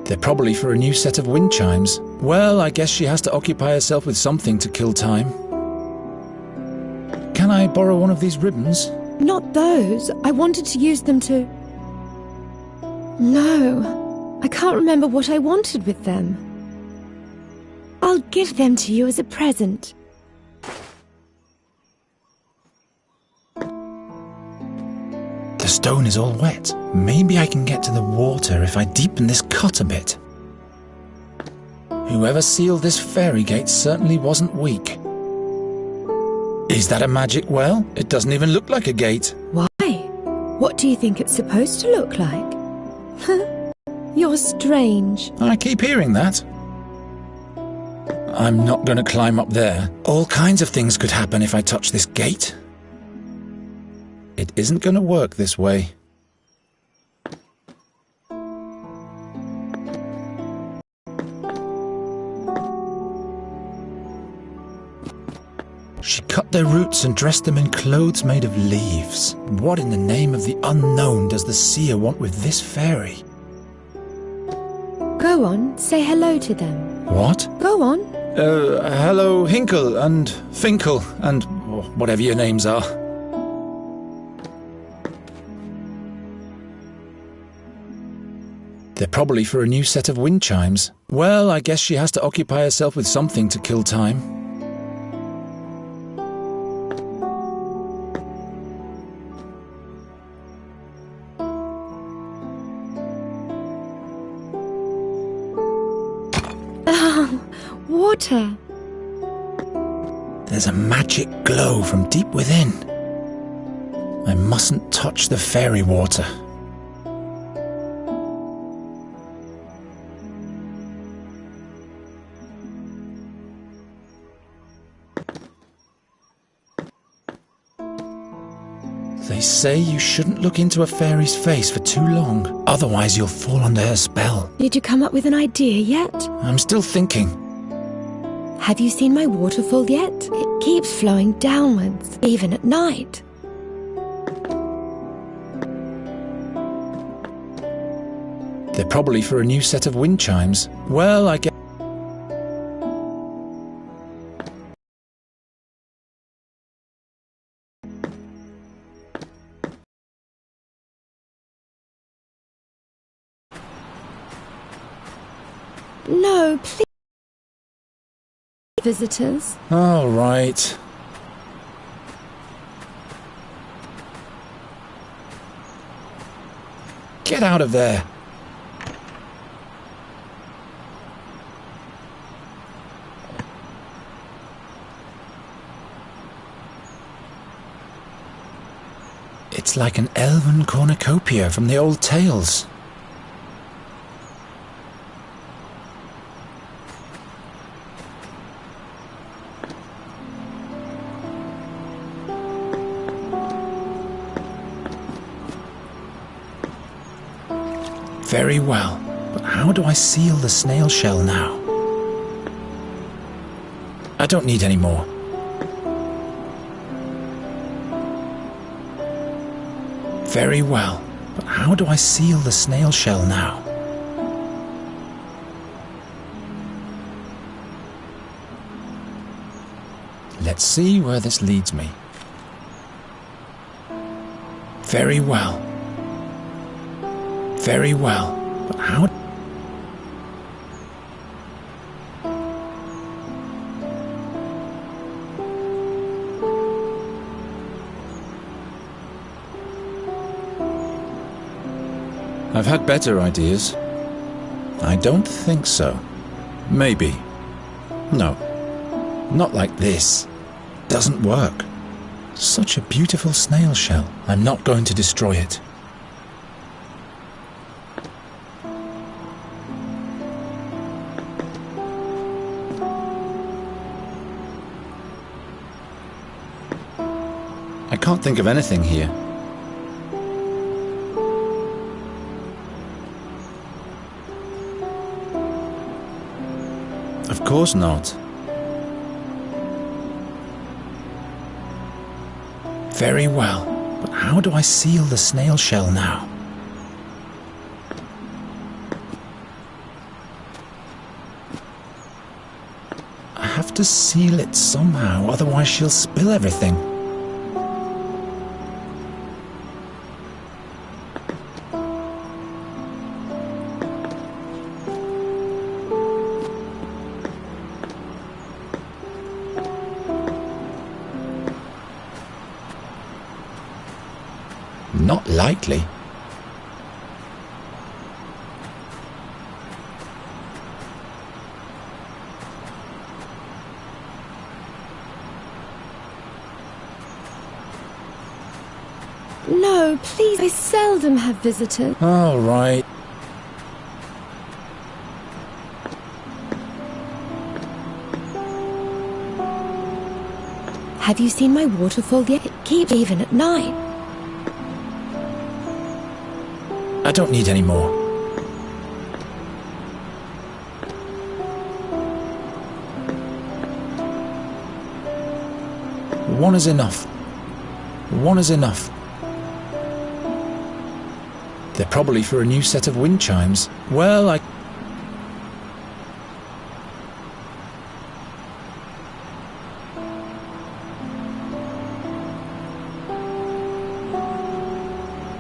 They're probably for a new set of wind chimes. Well, I guess she has to occupy herself with something to kill time. Can I borrow one of these ribbons? Not those. I wanted to use them to... No, I can't remember what I wanted with them. I'll give them to you as a present. The stone is all wet. Maybe I can get to the water if I deepen this cut a bit. Whoever sealed this fairy gate certainly wasn't weak. Is that a magic well? It doesn't even look like a gate. Why? What do you think it's supposed to look like? You're strange. I keep hearing that. I'm not going to climb up there. All kinds of things could happen if I touch this gate. It isn't going to work this way. She cut their roots and dressed them in clothes made of leaves. What in the name of the unknown does the seer want with this fairy? Go on, say hello to them. What? Go on. Hello, Hinkle and Finkel and whatever your names are. They're probably for a new set of wind chimes. Well, I guess she has to occupy herself with something to kill time. Water. There's a magic glow from deep within. I mustn't touch the fairy water. They say you shouldn't look into a fairy's face for too long, otherwise you'll fall under her spell. Did you come up with an idea yet? I'm still thinking. Have you seen my waterfall yet? It keeps flowing downwards, even at night. They're probably for a new set of wind chimes. Well, I guess... No, please. Visitors. All right. Get out of there. It's like an elven cornucopia from the old tales. Very well, but how do I seal the snail shell now? I don't need any more. Very well, but how do I seal the snail shell now? Let's see where this leads me. Very well. Very well, but how... I've had better ideas. I don't think so. Maybe. No. Not like this. Doesn't work. Such a beautiful snail shell. I'm not going to destroy it. I can't think of anything here. Of course not. Very well, but how do I seal the snail shell now? to seal it somehow, otherwise she'll spill everything. Not likely. No, please, I seldom have visitors. All right. Have you seen my waterfall yet? It keeps even at night. I don't need any more. One is enough. One is enough. They're probably for a new set of wind chimes. Well, I...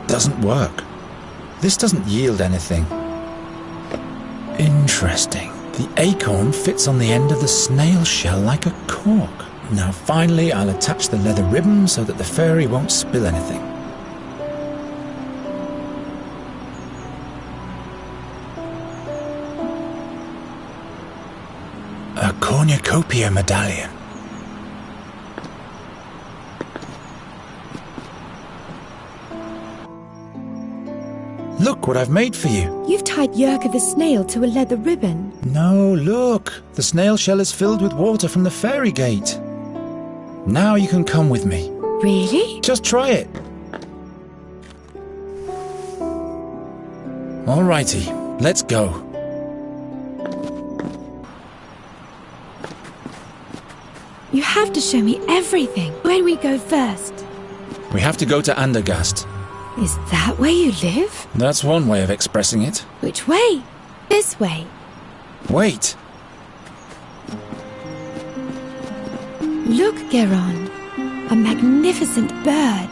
Doesn't work. This doesn't yield anything. Interesting. The acorn fits on the end of the snail shell like a cork. Now finally I'll attach the leather ribbon so that the fairy won't spill anything. A cornucopia medallion. Look what I've made for you. You've tied Yerka the snail to a leather ribbon. No, look. The snail shell is filled with water from the fairy gate. Now you can come with me. Really? Just try it. Alrighty, let's go. You have to show me everything. Where do we go first? We have to go to Andergast. Is that where you live? That's one way of expressing it. Which way? This way. Wait. Look, Geron. A magnificent bird.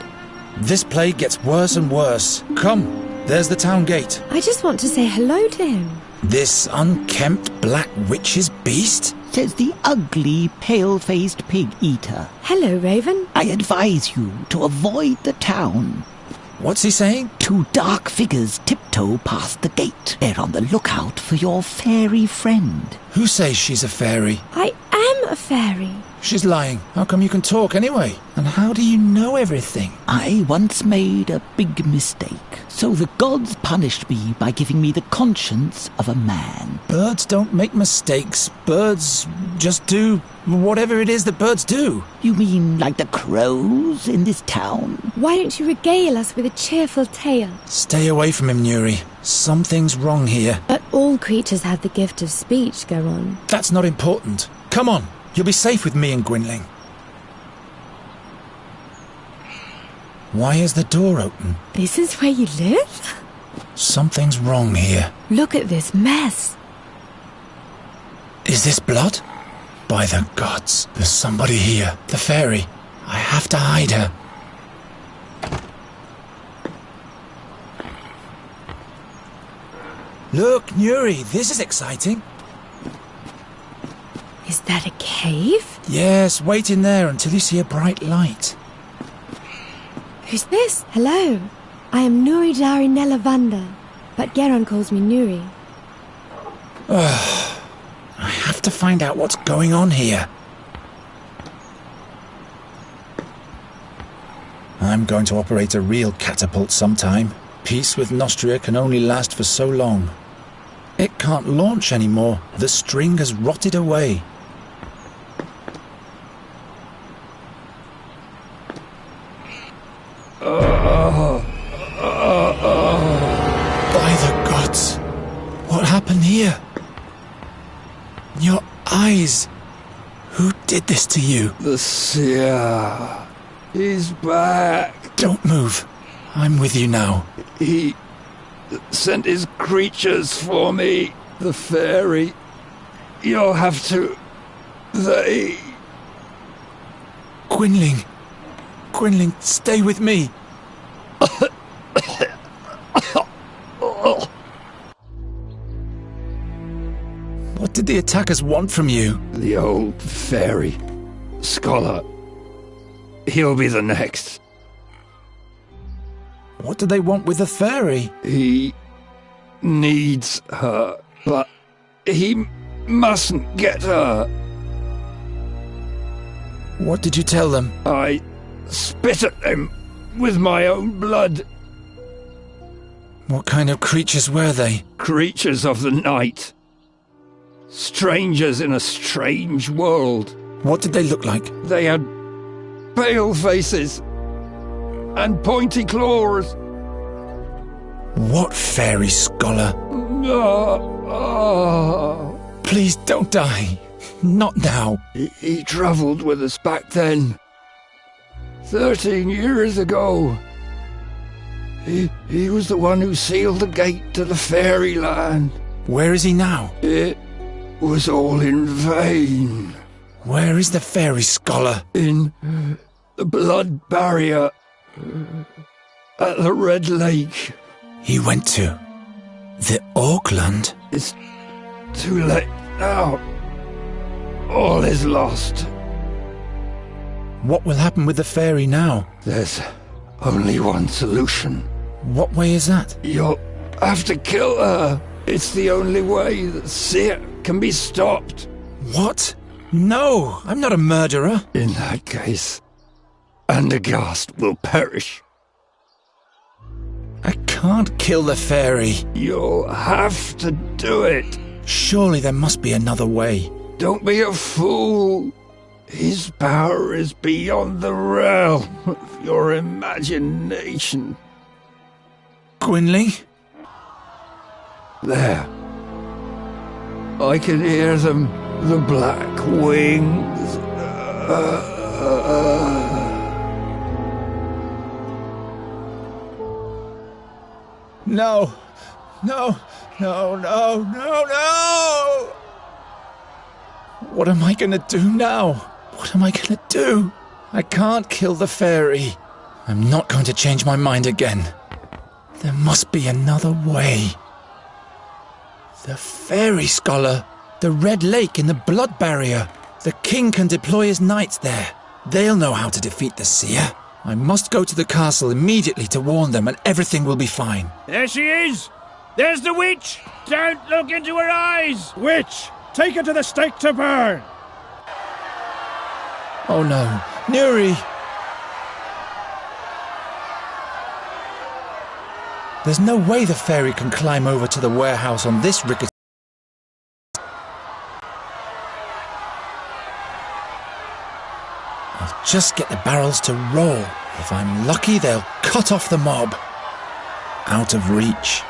This plague gets worse and worse. Come, there's the town gate. I just want to say hello to him. This unkempt black witch's beast? Says the ugly, pale-faced pig-eater. Hello, Raven. I advise you to avoid the town. What's he saying? Two dark figures tiptoe past the gate. They're on the lookout for your fairy friend. Who says she's a fairy? I am a fairy. She's lying. How come you can talk anyway? And how do you know everything? I once made a big mistake, so the gods punished me by giving me the conscience of a man. Birds don't make mistakes. Birds just do whatever it is that birds do. You mean like the crows in this town? Why don't you regale us with a cheerful tale? Stay away from him, Nuri. Something's wrong here. But all creatures have the gift of speech, Geron. That's not important. Come on. You'll be safe with me and Gwynling. Why is the door open? This is where you live? Something's wrong here. Look at this mess. Is this blood? By the gods, there's somebody here. The fairy. I have to hide her. Look, Nuri, this is exciting. Is that a cave? Yes, wait in there until you see a bright light. Who's this? Hello. I am Nuri Dari Nelavanda, but Geron calls me Nuri. I have to find out what's going on here. I'm going to operate a real catapult sometime. Peace with Nostria can only last for so long. It can't launch anymore. The string has rotted away. By the gods! What happened here? Your eyes! Who did this to you? The seer. He's back. Don't move. I'm with you now. He sent his creatures for me. The fairy. You'll have to They... Gwynling! Gwynling, stay with me! What did the attackers want from you? The old fairy. Scholar. He'll be the next. What do they want with the fairy? He needs her, but he mustn't get her. What did you tell them? I spit at them with my own blood. What kind of creatures were they? Creatures of the night. Strangers in a strange world. What did they look like? They had pale faces and pointy claws. What fairy, Scholar? Please don't die. Not now. He travelled with us back then. 13 years ago. He was the one who sealed the gate to the fairyland. Where is he now? It was all in vain. Where is the fairy, Scholar? In the blood barrier at the Red Lake. He went to the Auckland? It's too late now. All is lost. What will happen with the fairy now? There's only one solution. What way is that? You'll have to kill her. It's the only way that Seer can be stopped. What? No, I'm not a murderer. In that case, Andergast will perish. I can't kill the fairy. You'll have to do it. Surely there must be another way. Don't be a fool. His power is beyond the realm of your imagination. Gwynling? There. I can hear them, the black wings. No. No. No, no, no, no! What am I gonna do now? What am I gonna do? I can't kill the fairy. I'm not going to change my mind again. There must be another way. The fairy, Scholar. The Red Lake in the blood barrier. The king can deploy his knights there. They'll know how to defeat the seer. I must go to the castle immediately to warn them, and everything will be fine. There she is! There's the witch! Don't look into her eyes! Witch! Take her to the stake to burn! Oh no, Nuri! There's no way the fairy can climb over to the warehouse on this rickety... I'll just get the barrels to roll. If I'm lucky, they'll cut off the mob. Out of reach.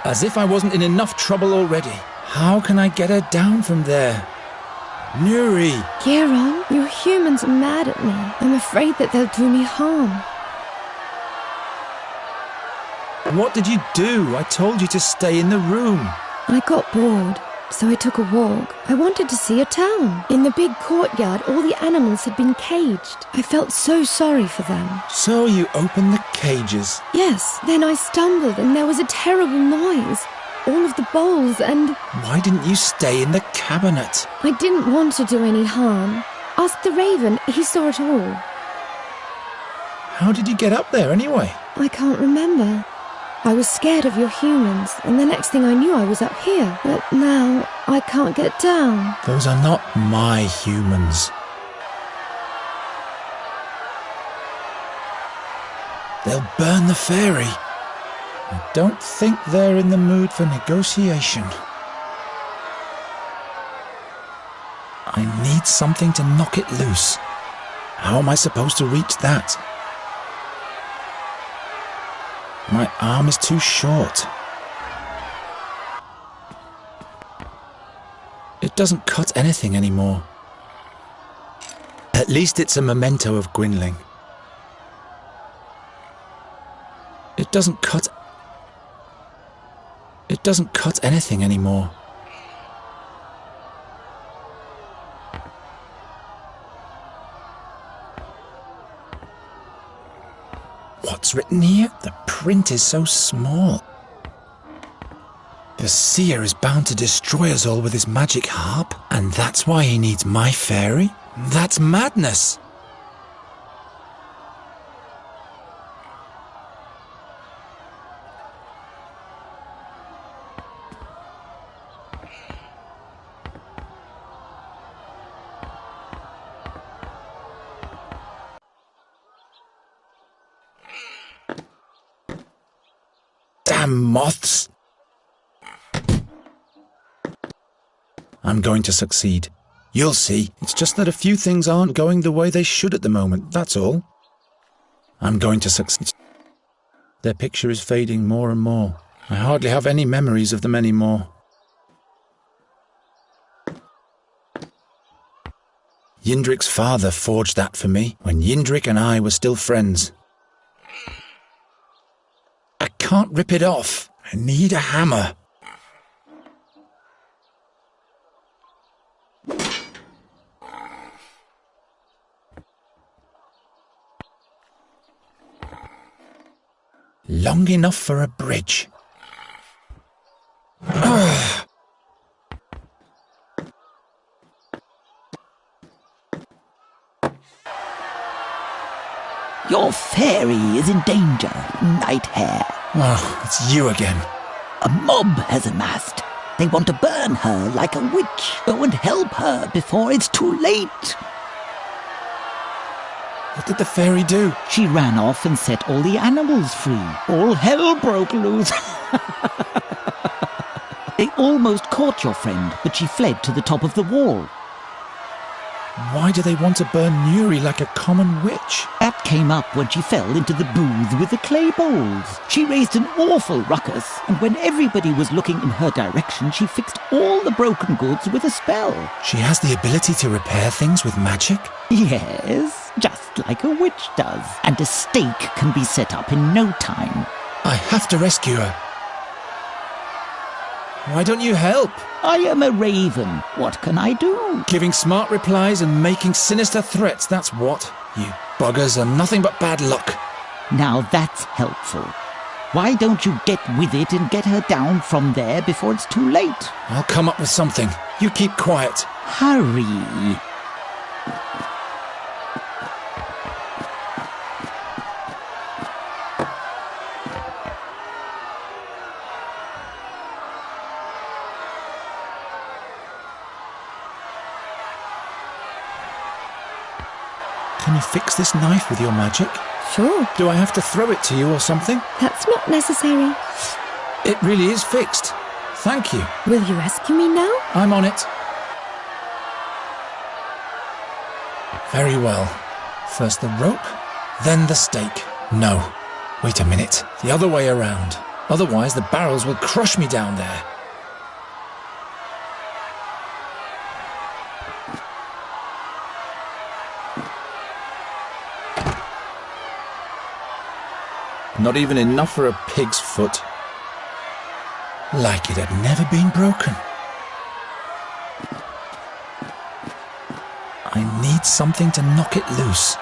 As if I wasn't in enough trouble already. How can I get her down from there? Nuri! Giron, your humans are mad at me. I'm afraid that they'll do me harm. What did you do? I told you to stay in the room. I got bored, so I took a walk. I wanted to see a town. In the big courtyard, all the animals had been caged. I felt so sorry for them. So you opened the cages. Yes, then I stumbled and there was a terrible noise. All of the bowls and... Why didn't you stay in the cabinet? I didn't want to do any harm. Ask the Raven, he saw it all. How did you get up there anyway? I can't remember. I was scared of your humans, and the next thing I knew I was up here. But now, I can't get down. Those are not my humans. They'll burn the fairy. I don't think they're in the mood for negotiation. I need something to knock it loose. How am I supposed to reach that? My arm is too short. It doesn't cut anything anymore. At least it's a memento of Gwynling. It doesn't cut anything anymore. what's written here? The print is so small. The seer is bound to destroy us all with his magic harp, and that's why he needs my fairy? That's madness! Damn moths! I'm going to succeed. You'll see. It's just that a few things aren't going the way they should at the moment, that's all. I'm going to succeed. Their picture is fading more and more. I hardly have any memories of them anymore. Yindrik's father forged that for me when Yindrik and I were still friends. I can't rip it off. I need a hammer. Long enough for a bridge. Ugh. Your fairy is in danger, Nighthare. Oh, it's you again. A mob has amassed. They want to burn her like a witch. Go and help her before it's too late. What did the fairy do? She ran off and set all the animals free. All hell broke loose. They almost caught your friend, but she fled to the top of the wall. Why do they want to burn Nuri like a common witch? That came up when she fell into the booth with the clay bowls. She raised an awful ruckus, and when everybody was looking in her direction, she fixed all the broken goods with a spell. She has the ability to repair things with magic? Yes, just like a witch does. And a stake can be set up in no time. I have to rescue her. Why don't you help? I am a raven. What can I do? Giving smart replies and making sinister threats, that's what. You buggers are nothing but bad luck. Now that's helpful. Why don't you get with it and get her down from there before it's too late? I'll come up with something. You keep quiet. Hurry. Can you fix this knife with your magic? Sure. Do I have to throw it to you or something? That's not necessary. It really is fixed. Thank you. Will you rescue me now? I'm on it. Very well. First the rope, then the stake. No. Wait a minute. The other way around. Otherwise the barrels will crush me down there. Not even enough for a pig's foot. Like it had never been broken. I need something to knock it loose.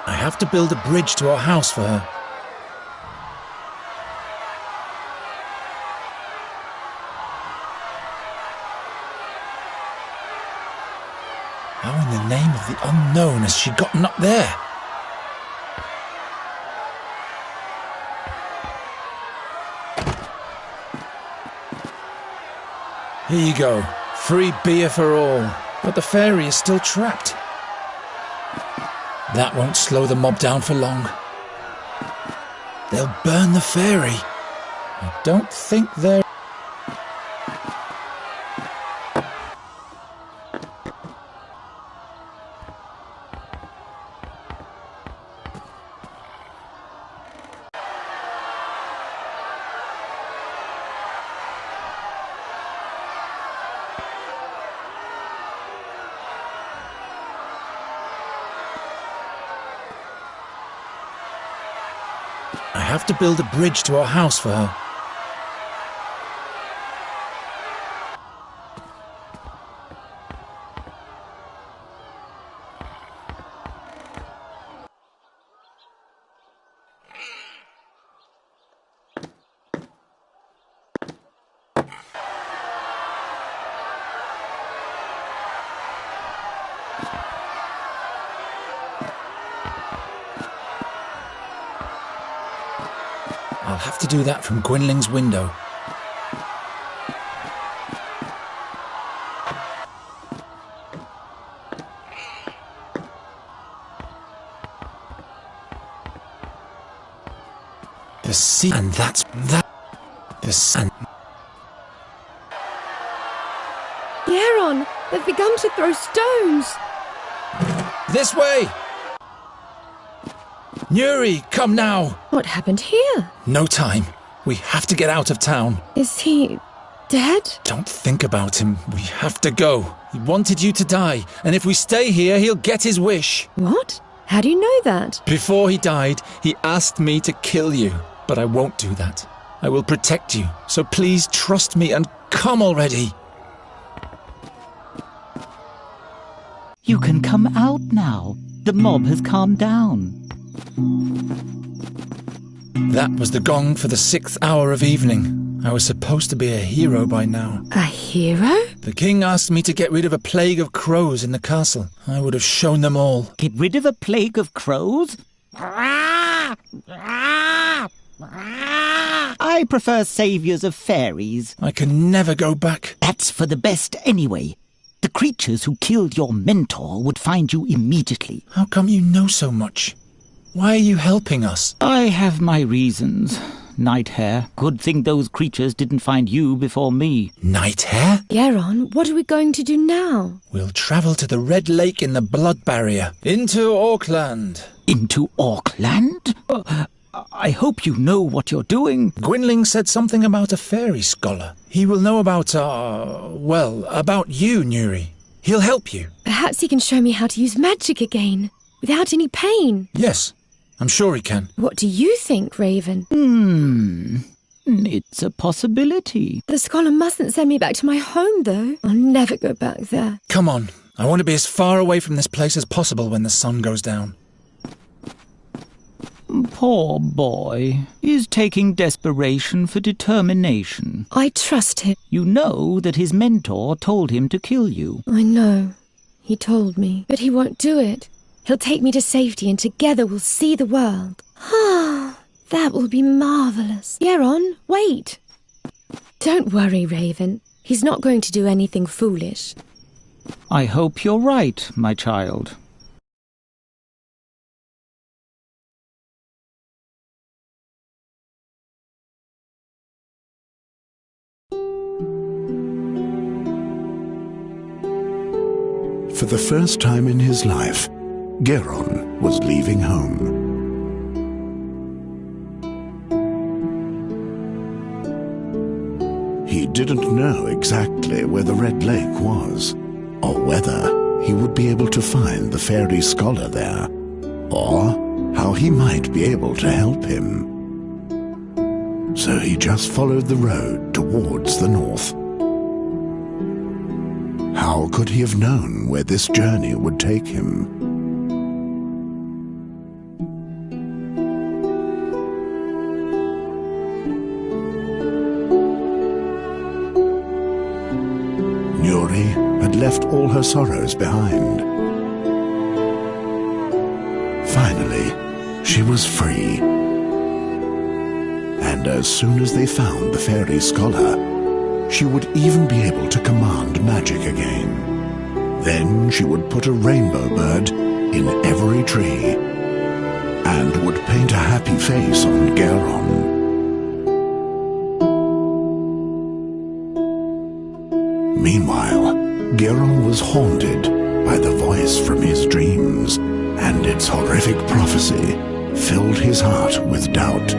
I have to build a bridge to our house for her. How in the name of the unknown has she gotten up there? Here you go. Free beer for all. But the fairy is still trapped. That won't slow the mob down for long. They'll burn the fairy. I don't think they're... I have to build a bridge to our house for her. I'll have to do that from Gwynling's window. The sea, and that's that. The sun. Geron, they've begun to throw stones. This way! Nuri, come now! What happened here? No time. We have to get out of town. Is he dead? Don't think about him. We have to go. He wanted you to die, and if we stay here, he'll get his wish. What? How do you know that? Before he died, he asked me to kill you, but I won't do that. I will protect you, so please trust me and come already. You can come out now. The mob has calmed down. That was the gong for the 6th hour of evening. I was supposed to be a hero by now. A hero? The king asked me to get rid of a plague of crows in the castle. I would have shown them all. Get rid of a plague of crows? I prefer saviours of fairies. I can never go back. That's for the best anyway. The creatures who killed your mentor would find you immediately. How come you know so much? Why are you helping us? I have my reasons. Nighthare, good thing those creatures didn't find you before me. Nighthare? Geron, what are we going to do now? We'll travel to the Red Lake in the Blood Barrier. Into Auckland. Into Auckland? I hope you know what you're doing. Gwynling said something about a fairy scholar. He will know about, about you, Nuri. He'll help you. Perhaps he can show me how to use magic again, without any pain. Yes, I'm sure he can. What do you think, Raven? It's a possibility. The scholar mustn't send me back to my home, though. I'll never go back there. Come on. I want to be as far away from this place as possible when the sun goes down. Poor boy. He's taking desperation for determination. I trust him. You know that his mentor told him to kill you. I know. He told me. But he won't do it. He'll take me to safety and together we'll see the world. Ah, that will be marvellous. Geron, wait. Don't worry, Raven. He's not going to do anything foolish. I hope you're right, my child. For the first time in his life, Geron was leaving home. He didn't know exactly where the Red Lake was, or whether he would be able to find the fairy scholar there, or how he might be able to help him. So he just followed the road towards the north. How could he have known where this journey would take him? Nuri had left all her sorrows behind. Finally, she was free. And as soon as they found the fairy scholar, she would even be able to command magic again. Then she would put a rainbow bird in every tree and would paint a happy face on Geron. Meanwhile, Geron was haunted by the voice from his dreams, and its horrific prophecy filled his heart with doubt.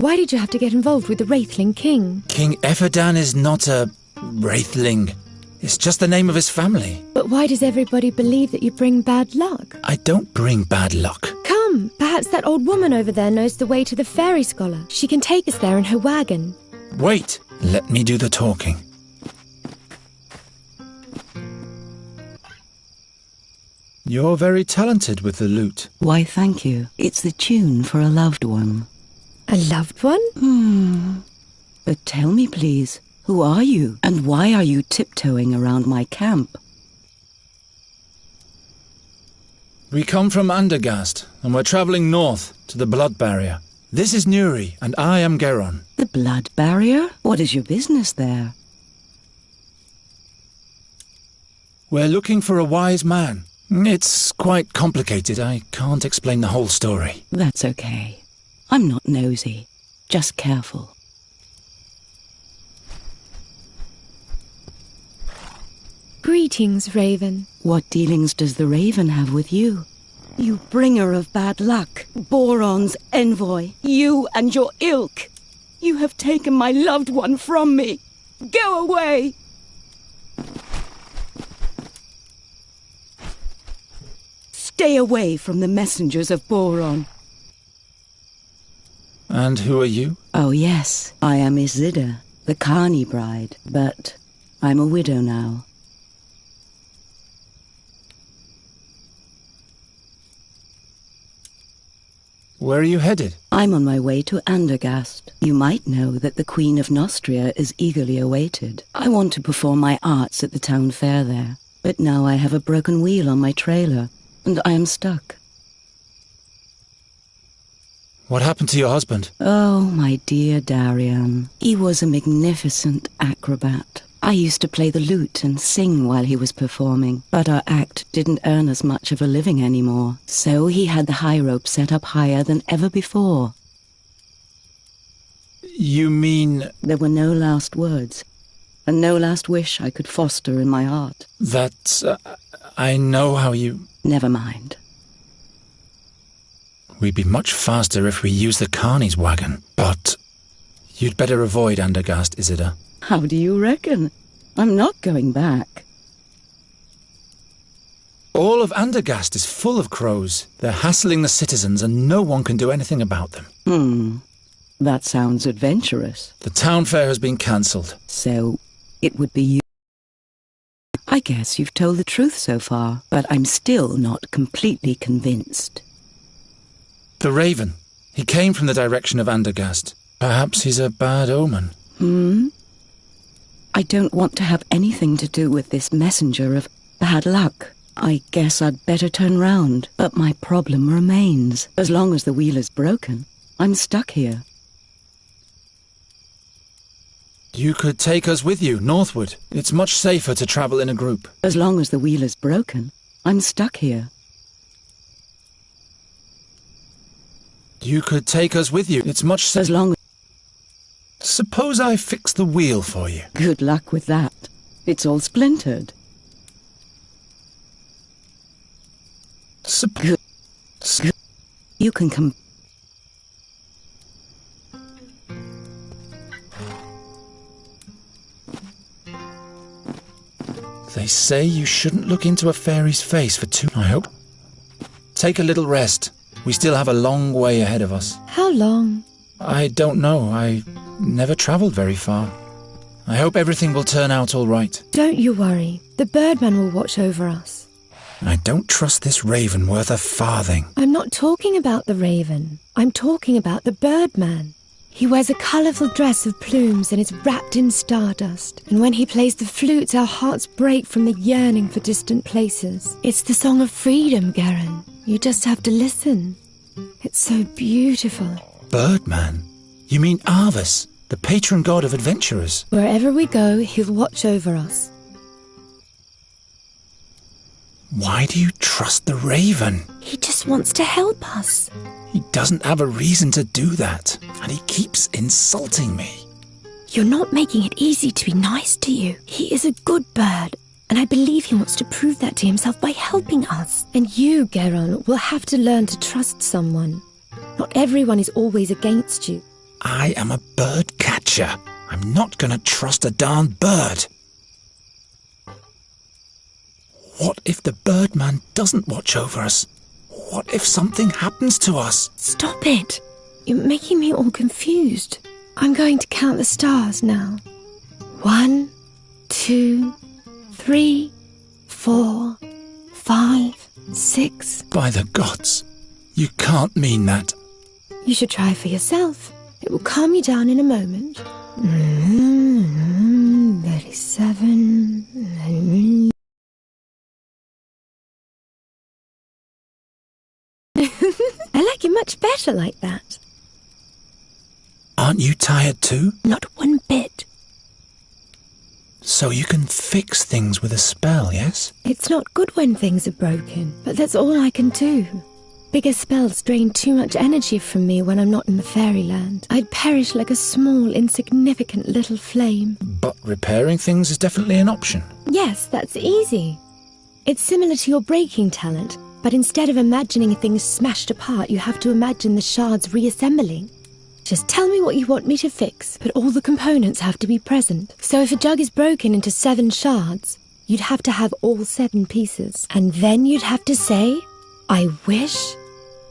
Why did you have to get involved with the Wraithling King? King Ephradan is not a Wraithling. It's just the name of his family. But why does everybody believe that you bring bad luck? I don't bring bad luck. Come, perhaps that old woman over there knows the way to the Fairy Scholar. She can take us there in her wagon. Wait, let me do the talking. You're very talented with the lute. Why, thank you. It's the tune for a loved one. A loved one? But tell me, please, who are you? And why are you tiptoeing around my camp? We come from Andergast, and we're travelling north to the Blood Barrier. This is Nuri, and I am Geron. The Blood Barrier? What is your business there? We're looking for a wise man. It's quite complicated. I can't explain the whole story. That's okay. I'm not nosy. Just careful. Greetings, Raven. What dealings does the Raven have with you? You bringer of bad luck, Boron's envoy, you and your ilk. You have taken my loved one from me. Go away! Stay away from the messengers of Boron. And who are you? Oh yes, I am Izida, the Carney bride, but I'm a widow now. Where are you headed? I'm on my way to Andergast. You might know that the Queen of Nostria is eagerly awaited. I want to perform my arts at the town fair there, but now I have a broken wheel on my trailer, and I am stuck. What happened to your husband? Oh, my dear Darian. He was a magnificent acrobat. I used to play the lute and sing while he was performing, but our act didn't earn us much of a living anymore, so he had the high rope set up higher than ever before. You mean... There were no last words, and no last wish I could foster in my heart. That... I know how you... Never mind. We'd be much faster if we used the Carney's wagon, but... You'd better avoid Andergast, Izida. How do you reckon? I'm not going back. All of Andergast is full of crows. They're hassling the citizens and no one can do anything about them. That sounds adventurous. The town fair has been cancelled. So, it would be you. I guess you've told the truth so far, but I'm still not completely convinced. The Raven. He came from the direction of Andergast. Perhaps he's a bad omen. I don't want to have anything to do with this messenger of bad luck. I guess I'd better turn round, but my problem remains. As long as the wheel is broken, I'm stuck here. You could take us with you, northward. It's much safer to travel in a group. As long as the wheel is broken, I'm stuck here. You could take us with you. It's much safer. As long as... Suppose I fix the wheel for you. Good luck with that. It's all splintered. You can come... They say you shouldn't look into a fairy's face for too... I hope. Take a little rest. We still have a long way ahead of us. How long? I don't know. I never travelled very far. I hope everything will turn out all right. Don't you worry. The Birdman will watch over us. I don't trust this Raven worth a farthing. I'm not talking about the Raven. I'm talking about the Birdman. He wears a colourful dress of plumes and is wrapped in stardust. And when he plays the flutes, our hearts break from the yearning for distant places. It's the song of freedom, Geron. You just have to listen. It's so beautiful. Birdman? You mean Arvis, the patron god of adventurers? Wherever we go, he'll watch over us. Why do you trust the Raven? He just wants to help us. He doesn't have a reason to do that, and he keeps insulting me. You're not making it easy to be nice to you. He is a good bird, and I believe he wants to prove that to himself by helping us. And you, Geron, will have to learn to trust someone. Not everyone is always against you. I am a bird catcher. I'm not gonna trust a darn bird. What if the Birdman doesn't watch over us? What if something happens to us? Stop it! You're making me all confused. I'm going to count the stars now. 1, 2, 3, 4, 5, 6. By the gods, you can't mean that. You should try for yourself. It will calm you down in a moment. 37. I like it much better like that. Aren't you tired too? Not one bit. So you can fix things with a spell, yes? It's not good when things are broken, but that's all I can do. Bigger spells drain too much energy from me when I'm not in the fairyland. I'd perish like a small, insignificant little flame. But repairing things is definitely an option. Yes, that's easy. It's similar to your breaking talent, but instead of imagining things smashed apart, you have to imagine the shards reassembling. Just tell me what you want me to fix, but all the components have to be present. So if a jug is broken into 7 shards, you'd have to have all 7 pieces. And then you'd have to say, I wish.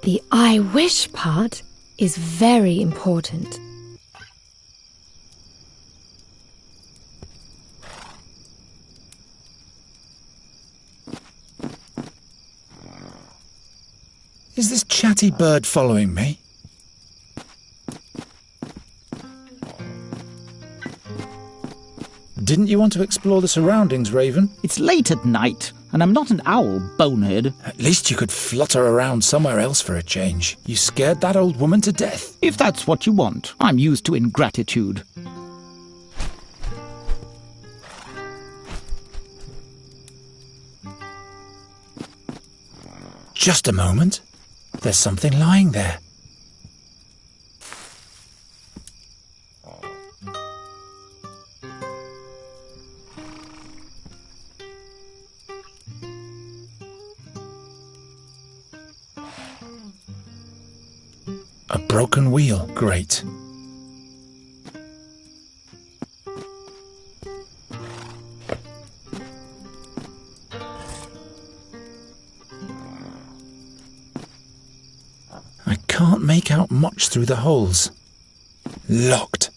The I wish part is very important. Is this chatty bird following me? Didn't you want to explore the surroundings, Raven? It's late at night, and I'm not an owl, bonehead. At least you could flutter around somewhere else for a change. You scared that old woman to death. If that's what you want, I'm used to ingratitude. Just a moment. There's something lying there. A broken wheel. Great. I can't make out much through the holes. Locked.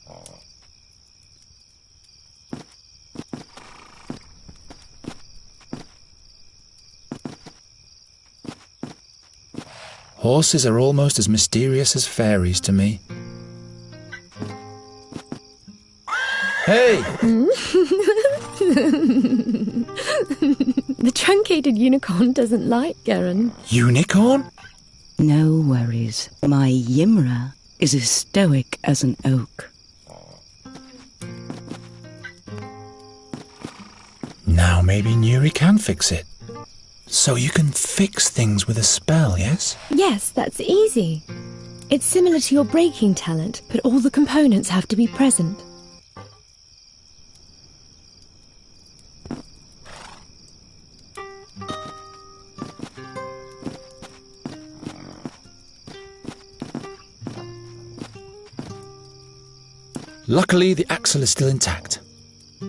Horses are almost as mysterious as fairies to me. Hey! The truncated unicorn doesn't like Garen. Unicorn? No worries. My Ymra is as stoic as an oak. Now maybe Nuri can fix it. So you can fix things with a spell, yes? Yes, that's easy. It's similar to your breaking talent, but all the components have to be present. Luckily, the axle is still intact.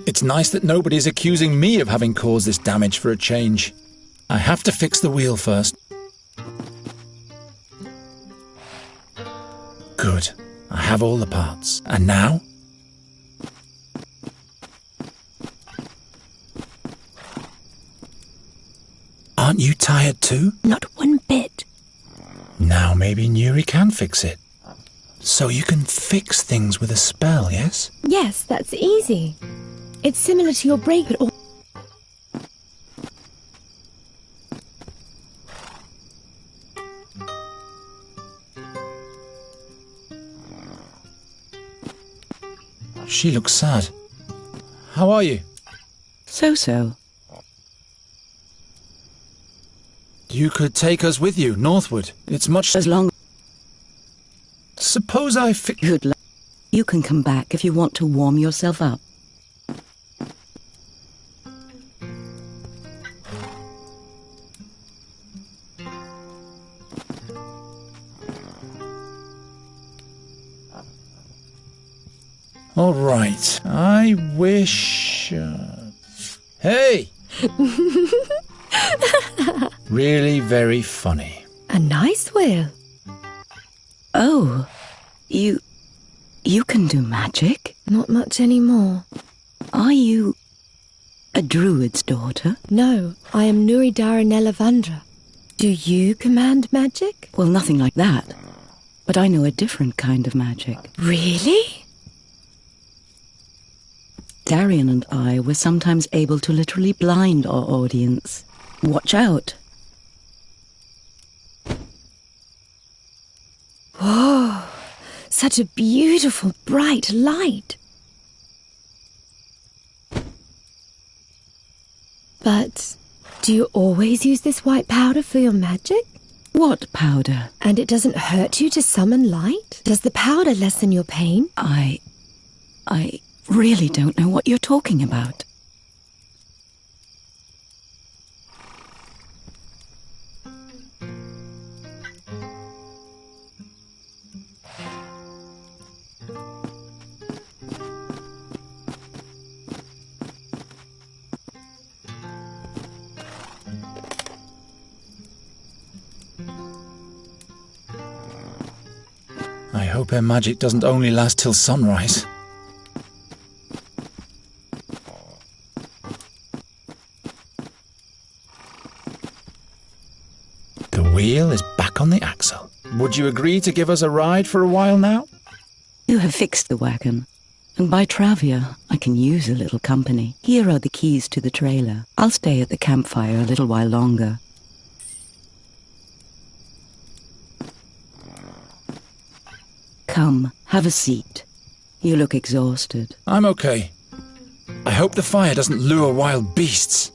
It's nice that nobody's accusing me of having caused this damage for a change. I have to fix the wheel first. Good. I have all the parts. And now? Aren't you tired too? Not one bit. Now maybe Nuri can fix it. So you can fix things with a spell, yes? Yes, that's easy. It's similar to your break, but all... She looks sad. How are you? So-so. You could take us with you, northward. It's much... As long Suppose I fix... Good luck. You can come back if you want to warm yourself up. All right. I wish... Hey! Really very funny. A nice whale. Oh, you can do magic? Not much anymore. Are you a druid's daughter? No, I am Nuri Daranella Vandra. Do you command magic? Well, nothing like that. But I know a different kind of magic. Really? Darian and I were sometimes able to literally blind our audience. Watch out. Whoa, such a beautiful, bright light. But do you always use this white powder for your magic? What powder? And it doesn't hurt you to summon light? Does the powder lessen your pain? I really don't know what you're talking about. I hope her magic doesn't only last till sunrise. The wheel is back on the axle. Would you agree to give us a ride for a while now? You have fixed the wagon. And by Travia, I can use a little company. Here are the keys to the trailer. I'll stay at the campfire a little while longer. Come, have a seat. You look exhausted. I'm okay. I hope the fire doesn't lure wild beasts.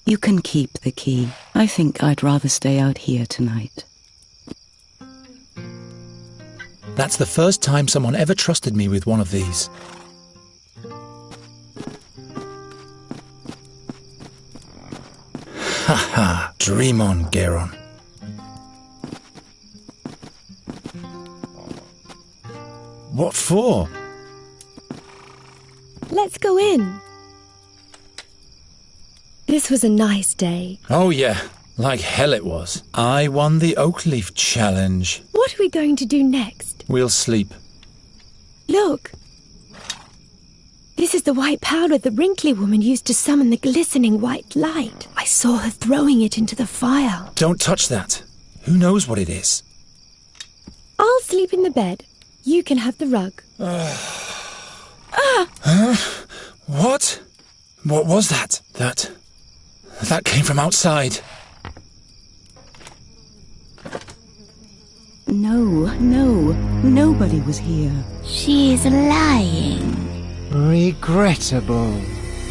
You can keep the key. I think I'd rather stay out here tonight. That's the first time someone ever trusted me with one of these. Ha ha! Dream on, Geron. What for? Let's go in. This was a nice day. Oh yeah, like hell it was. I won the Oakleaf Challenge. What are we going to do next? We'll sleep. Look. This is the white powder the wrinkly woman used to summon the glistening white light. I saw her throwing it into the fire. Don't touch that. Who knows what it is? I'll sleep in the bed. You can have the rug. Huh? What? What was that? That came from outside. No, nobody was here. She's lying. Regrettable.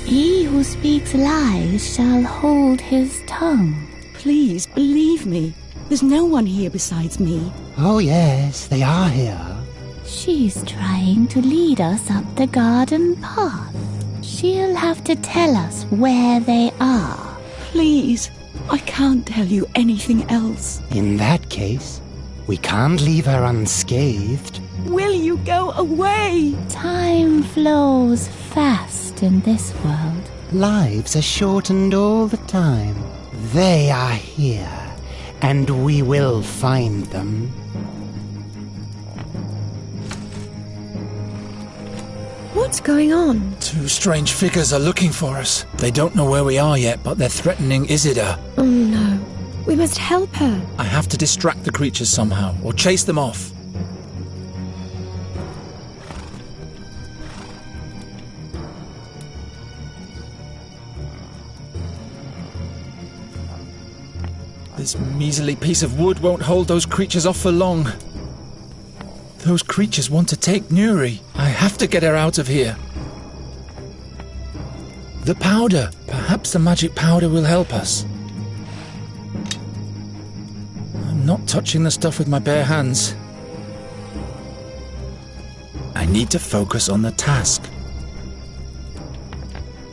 He who speaks lies shall hold his tongue. Please, believe me. There's no one here besides me. Oh yes, they are here. She's trying to lead us up the garden path. She'll have to tell us where they are. Please, I can't tell you anything else. In that case, we can't leave her unscathed. Will you go away? Time flows fast in this world. Lives are shortened all the time. They are here, and we will find them. What's going on? Two strange figures are looking for us. They don't know where we are yet, but they're threatening Isidore. Oh no. We must help her. I have to distract the creatures somehow, or chase them off. This measly piece of wood won't hold those creatures off for long. Those creatures want to take Nuri. I have to get her out of here. The powder. Perhaps the magic powder will help us. I'm not touching the stuff with my bare hands. I need to focus on the task.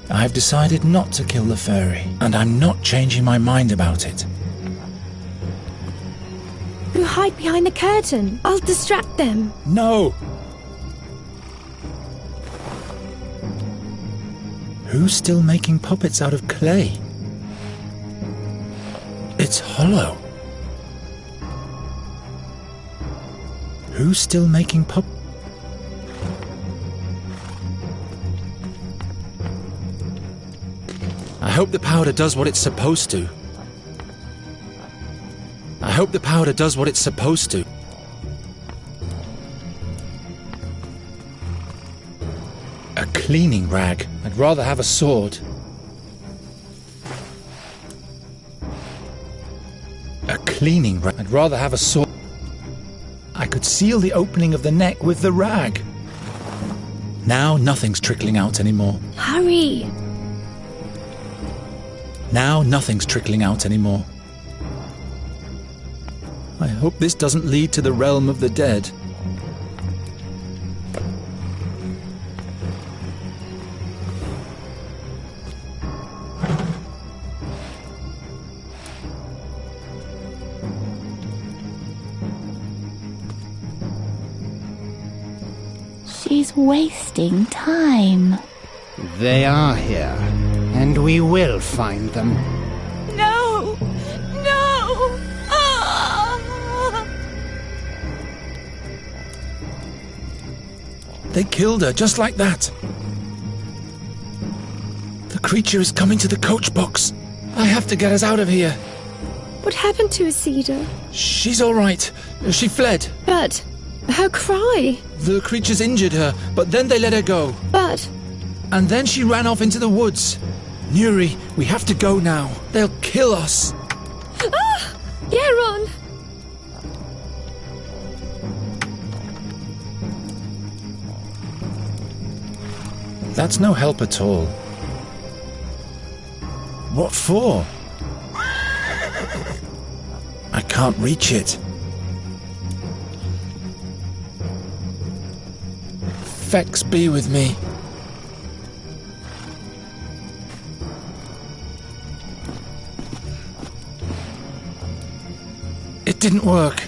I've decided not to kill the fairy, and I'm not changing my mind about it. hide behind the curtain. I'll distract them. No! Who's still making puppets out of clay? It's hollow. Who's still making I hope the powder does what it's supposed to. I hope the powder does what it's supposed to. A cleaning rag. I'd rather have a sword. A cleaning rag. I'd rather have a sword. I could seal the opening of the neck with the rag. Now nothing's trickling out anymore. Hurry! Now nothing's trickling out anymore. I hope this doesn't lead to the realm of the dead. She's wasting time. They are here, and we will find them. No! No! Ah! They killed her just like that. The creature is coming to the coach box. I have to get us out of here. What happened to Isida? She's all right. She fled. But her cry. The creatures injured her, but then they let her go. But... And then she ran off into the woods. Nuri, we have to go now. They'll kill us. Ah! Yaron! That's no help at all. What for? I can't reach it. Vex be with me. It didn't work.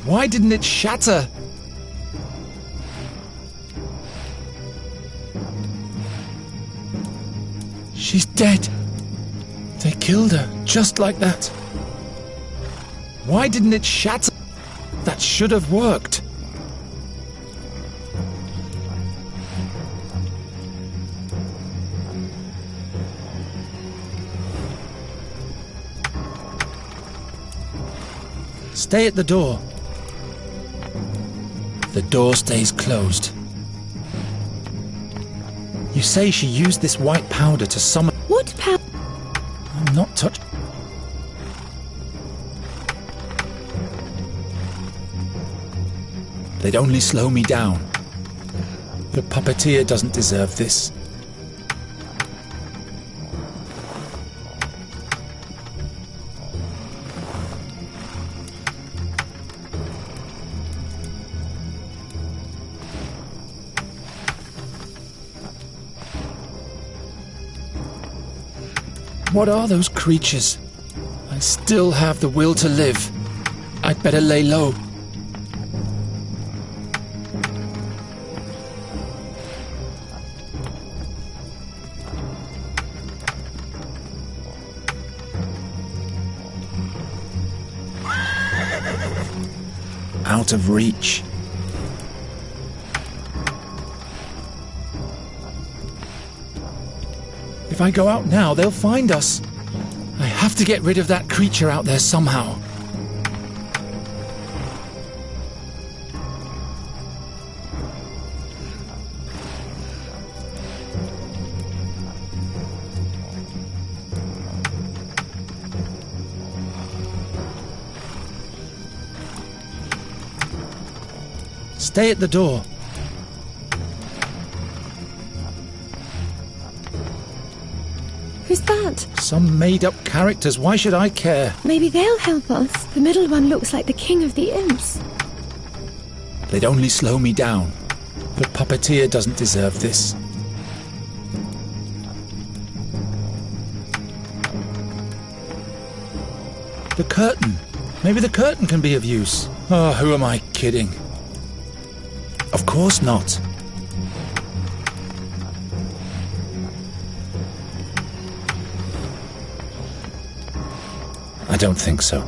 Why didn't it shatter? She's dead. They killed her just like that. Why didn't it shatter? That should have worked. Stay at the door. The door stays closed. You say she used this white powder to summon... What powder? I'm not touched. They'd only slow me down. The puppeteer doesn't deserve this. What are those creatures? I still have the will to live. I'd better lay low. Out of reach. If I go out now, they'll find us. I have to get rid of that creature out there somehow. Stay at the door. Who's that? Some made-up characters. Why should I care? Maybe they'll help us. The middle one looks like the king of the imps. They'd only slow me down. The puppeteer doesn't deserve this. The curtain. Maybe the curtain can be of use. Oh, who am I kidding? Of course not. I don't think so.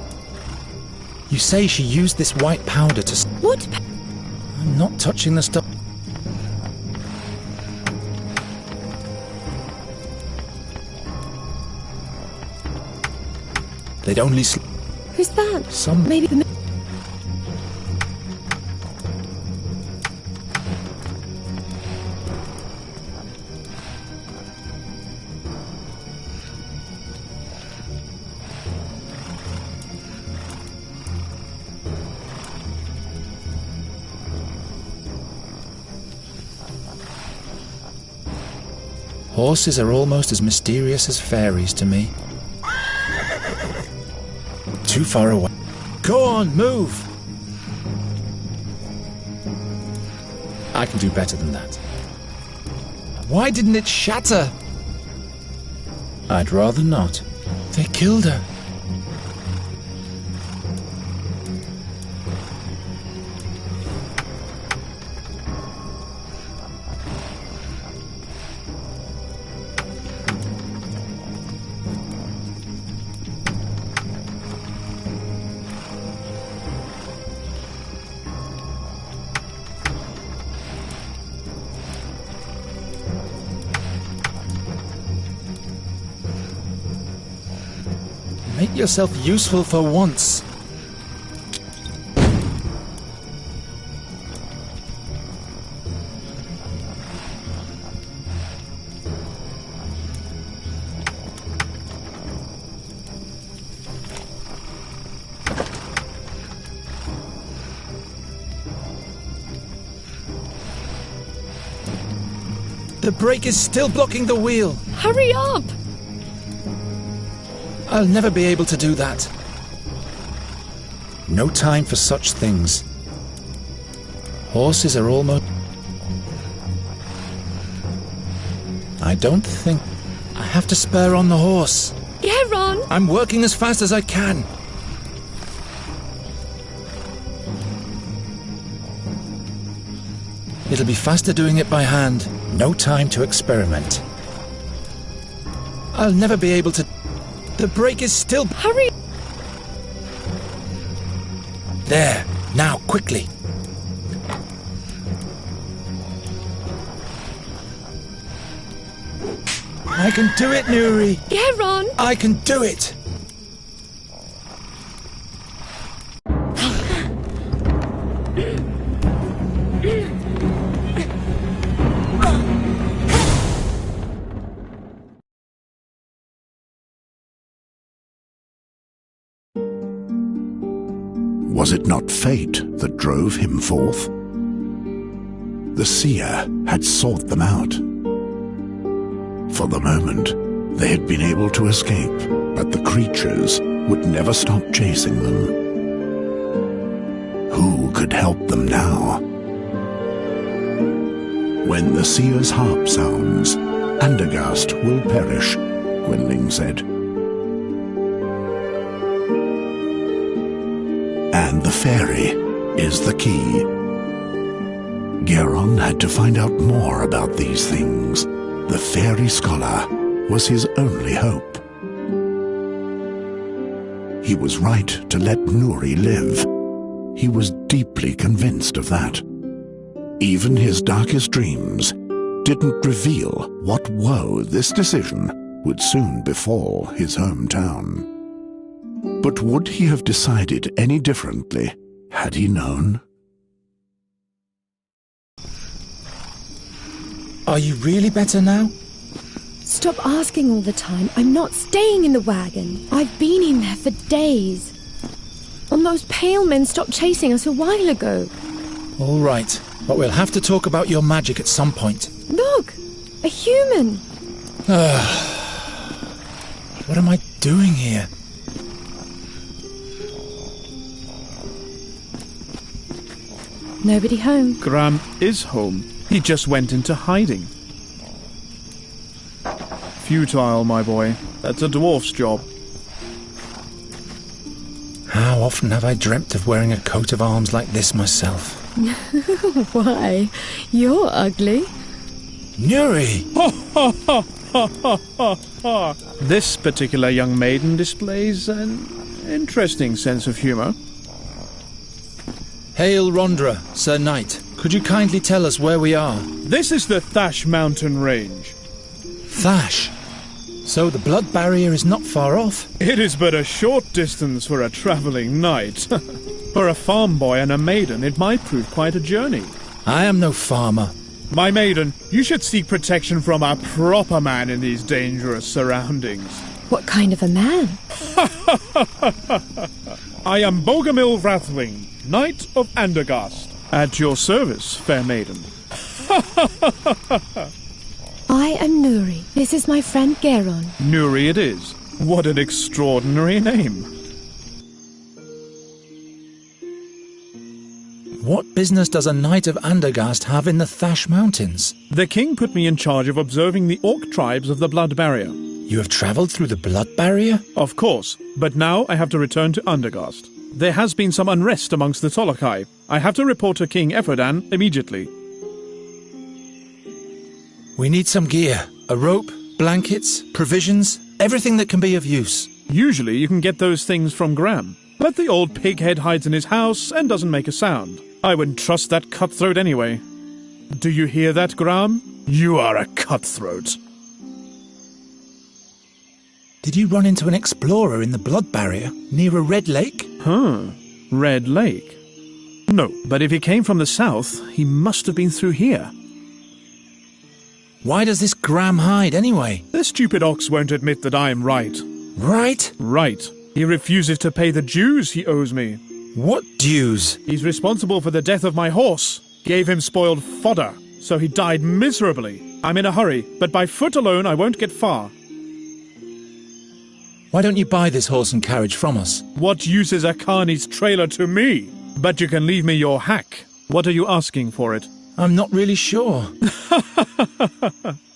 You say she used this white powder to... What? I'm not touching the stuff. They'd only... Who's that? Some... Maybe the... Horses are almost as mysterious as fairies to me. Too far away. Go on, move! I can do better than that. Why didn't it shatter? I'd rather not. They killed her. Make yourself useful for once. The brake is still blocking the wheel. Hurry up! I'll never be able to do that. No time for such things. Horses are almost... I don't think... I have to spur on the horse. Yeah, Ron! I'm working as fast as I can. It'll be faster doing it by hand. No time to experiment. I'll never be able to... The brake is still... Hurry! There. Now, quickly. I can do it, Nuri. Yeah, Ron! I can do it. Was it not fate that drove him forth? The seer had sought them out. For the moment, they had been able to escape, but the creatures would never stop chasing them. Who could help them now? When the seer's harp sounds, Andergast will perish, Gwenling said. And the fairy is the key. Geron had to find out more about these things. The fairy scholar was his only hope. He was right to let Nuri live. He was deeply convinced of that. Even his darkest dreams didn't reveal what woe this decision would soon befall his hometown. But would he have decided any differently had he known? Are you really better now? Stop asking all the time. I'm not staying in the wagon. I've been in there for days. And those pale men stopped chasing us a while ago. All right, but we'll have to talk about your magic at some point. Look! A human! What am I doing here? Nobody home. Gram is home. He just went into hiding. Futile, my boy. That's a dwarf's job. How often have I dreamt of wearing a coat of arms like this myself? Why? You're ugly. Nuri! This particular young maiden displays an interesting sense of humour. Hail Rondra, Sir Knight. Could you kindly tell us where we are? This is the Thash mountain range. Thash? So the blood barrier is not far off? It is but a short distance for a travelling knight. For a farm boy and a maiden, it might prove quite a journey. I am no farmer. My maiden, you should seek protection from a proper man in these dangerous surroundings. What kind of a man? I am Bogomil Wrathling, Knight of Andergast. At your service, fair maiden. I am Nuri. This is my friend Geron. Nuri it is. What an extraordinary name. What business does a Knight of Andergast have in the Thash Mountains? The king put me in charge of observing the orc tribes of the Blood Barrier. You have travelled through the Blood Barrier? Of course, but now I have to return to Andergast. There has been some unrest amongst the Tolokai. I have to report to King Ephradan immediately. We need some gear. A rope, blankets, provisions, everything that can be of use. Usually you can get those things from Graham, but the old pighead hides in his house and doesn't make a sound. I wouldn't trust that cutthroat anyway. Do you hear that, Graham? You are a cutthroat. Did you run into an explorer in the Blood Barrier, near a red lake? Red Lake? No, but if he came from the south, he must have been through here. Why does this Graham hide anyway? The stupid ox won't admit that I am right. Right? Right. He refuses to pay the dues he owes me. What dues? He's responsible for the death of my horse. Gave him spoiled fodder, so he died miserably. I'm in a hurry, but by foot alone I won't get far. Why don't you buy this horse and carriage from us? What use is a Carney's trailer to me? But you can leave me your hack. What are you asking for it? I'm not really sure.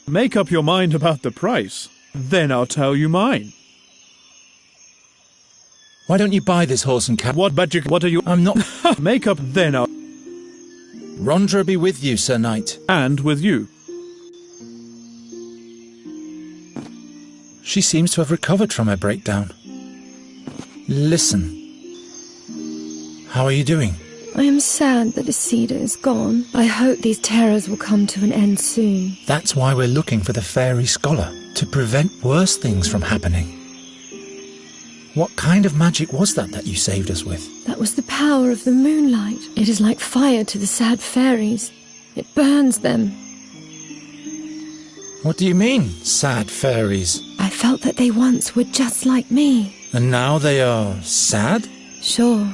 Make up your mind about the price. Then I'll tell you mine. Why don't you buy this horse and carriage? What are you? I'm not... Make up then I'll... Rondra be with you, Sir Knight. And with you. She seems to have recovered from her breakdown. Listen. How are you doing? I am sad that Isida is gone. I hope these terrors will come to an end soon. That's why we're looking for the fairy scholar, to prevent worse things from happening. What kind of magic was that you saved us with? That was the power of the moonlight. It is like fire to the sad fairies. It burns them. What do you mean, sad fairies? I felt that they once were just like me. And now they are sad? Sure.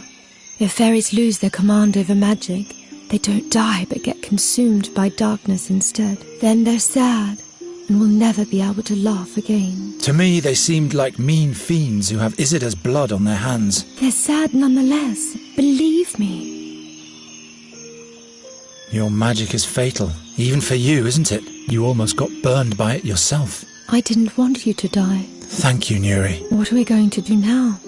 If fairies lose their command over magic, they don't die but get consumed by darkness instead. Then they're sad and will never be able to laugh again. To me, they seemed like mean fiends who have Isida's blood on their hands. They're sad nonetheless. Believe me. Your magic is fatal, even for you, isn't it? You almost got burned by it yourself. I didn't want you to die. Thank you, Nuri. What are we going to do now?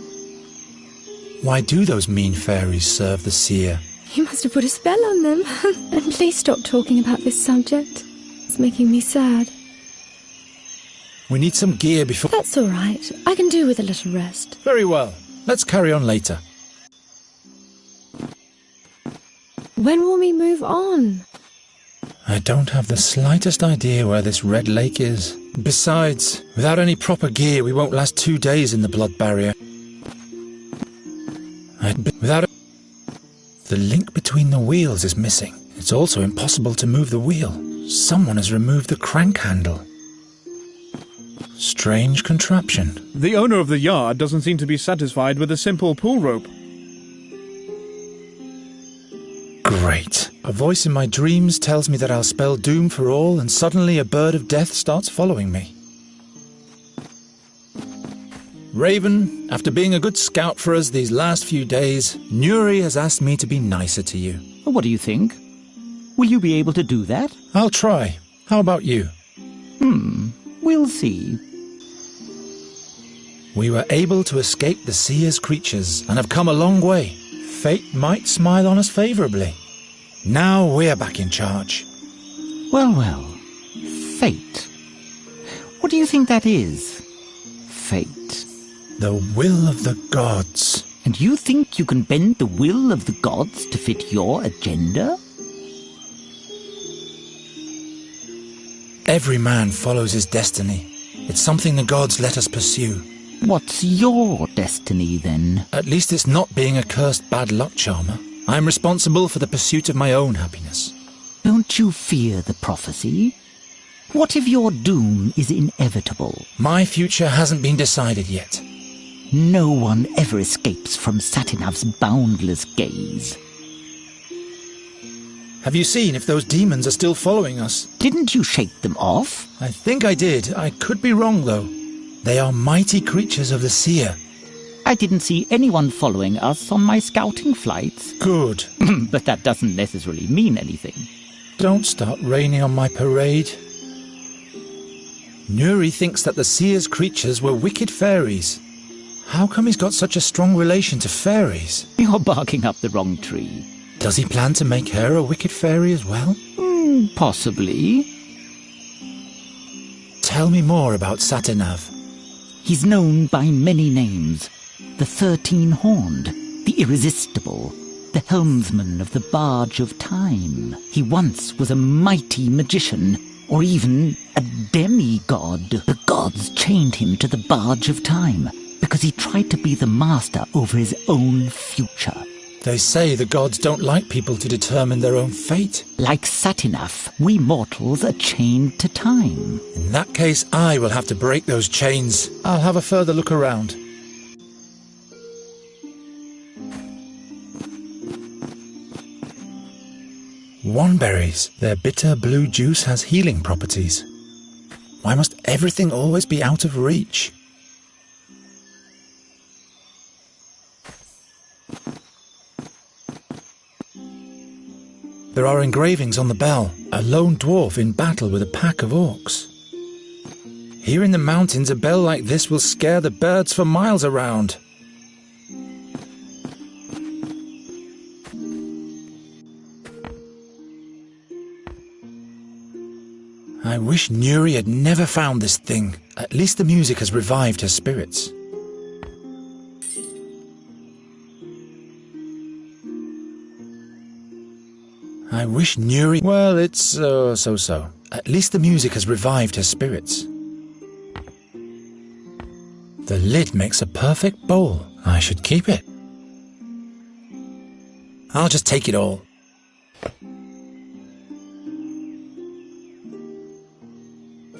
Why do those mean fairies serve the seer? You must have put a spell on them. And please stop talking about this subject. It's making me sad. We need some gear before... That's all right. I can do with a little rest. Very well. Let's carry on later. When will we move on? I don't have the slightest idea where this red lake is. Besides, without any proper gear, we won't last 2 days in the Blood Barrier. The link between the wheels is missing. It's also impossible to move the wheel. Someone has removed the crank handle. Strange contraption. The owner of the yard doesn't seem to be satisfied with a simple pull rope. Great. A voice in my dreams tells me that I'll spell doom for all, and suddenly a bird of death starts following me. Raven, after being a good scout for us these last few days, Nuri has asked me to be nicer to you. What do you think? Will you be able to do that? I'll try. How about you? We'll see. We were able to escape the Seer's creatures and have come a long way. Fate might smile on us favourably. Now we're back in charge. Well, well. Fate. What do you think that is? Fate. The will of the gods. And you think you can bend the will of the gods to fit your agenda? Every man follows his destiny. It's something the gods let us pursue. What's your destiny, then? At least it's not being a cursed bad luck charmer. I'm responsible for the pursuit of my own happiness. Don't you fear the prophecy? What if your doom is inevitable? My future hasn't been decided yet. No one ever escapes from Satinav's boundless gaze. Have you seen if those demons are still following us? Didn't you shake them off? I think I did. I could be wrong, though. They are mighty creatures of the Seer. I didn't see anyone following us on my scouting flights. Good. But that doesn't necessarily mean anything. Don't start raining on my parade. Nuri thinks that the Seer's creatures were wicked fairies. How come he's got such a strong relation to fairies? You're barking up the wrong tree. Does he plan to make her a wicked fairy as well? Possibly. Tell me more about Satinav. He's known by many names. The 13-Horned, the Irresistible, the helmsman of the Barge of Time. He once was a mighty magician, or even a demigod. The gods chained him to the Barge of Time because he tried to be the master over his own future. They say the gods don't like people to determine their own fate. Like Satinav, we mortals are chained to time. In that case, I will have to break those chains. I'll have a further look around. Wanberries. Their bitter blue juice has healing properties. Why must everything always be out of reach? There are engravings on the bell. A lone dwarf in battle with a pack of orcs. Here in the mountains, a bell like this will scare the birds for miles around. I wish Nuri had never found this thing. At least the music has revived her spirits. I wish Nuri... Well, it's so-so. At least the music has revived her spirits. The lid makes a perfect bowl. I should keep it. I'll just take it all.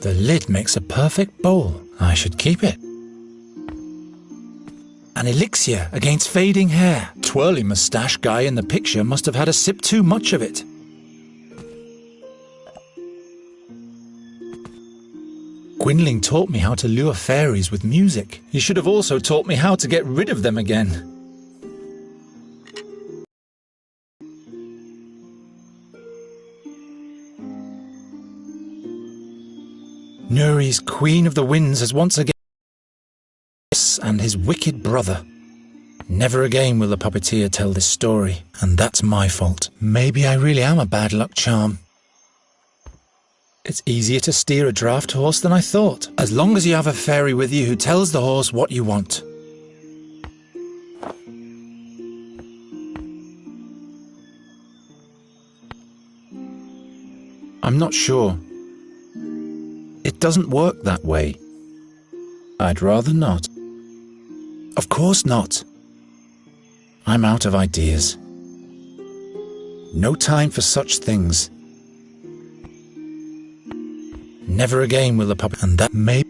The lid makes a perfect bowl. I should keep it. An elixir against fading hair. Twirly moustache guy in the picture must have had a sip too much of it. Gwynling taught me how to lure fairies with music. He should have also taught me how to get rid of them again. Nuri's Queen of the Winds has once again and his wicked brother. Never again will the puppeteer tell this story, and that's my fault. Maybe I really am a bad luck charm. It's easier to steer a draft horse than I thought, as long as you have a fairy with you who tells the horse what you want. I'm not sure. It doesn't work that way. I'd rather not. Of course not. I'm out of ideas. No time for such things. Never again will the puppet, and that may...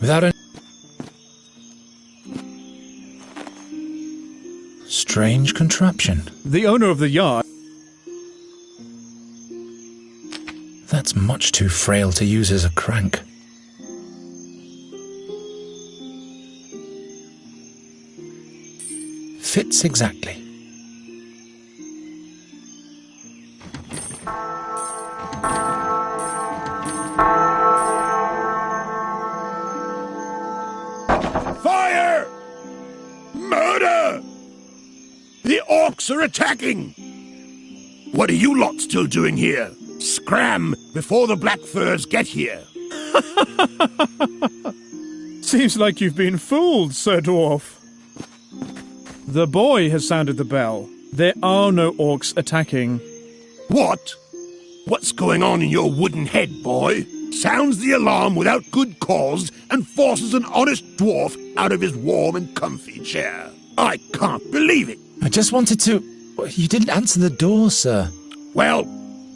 Without a... strange contraption. The owner of the yard... That's much too frail to use as a crank. Fits exactly. Fire! Murder! The orcs are attacking! What are you lot still doing here? Scram before the Black Furs get here. Seems like you've been fooled, Sir Dwarf. The boy has sounded the bell. There are no orcs attacking. What? What's going on in your wooden head, boy? Sounds the alarm without good cause and forces an honest dwarf out of his warm and comfy chair. I can't believe it. I just wanted to... You didn't answer the door, sir. Well,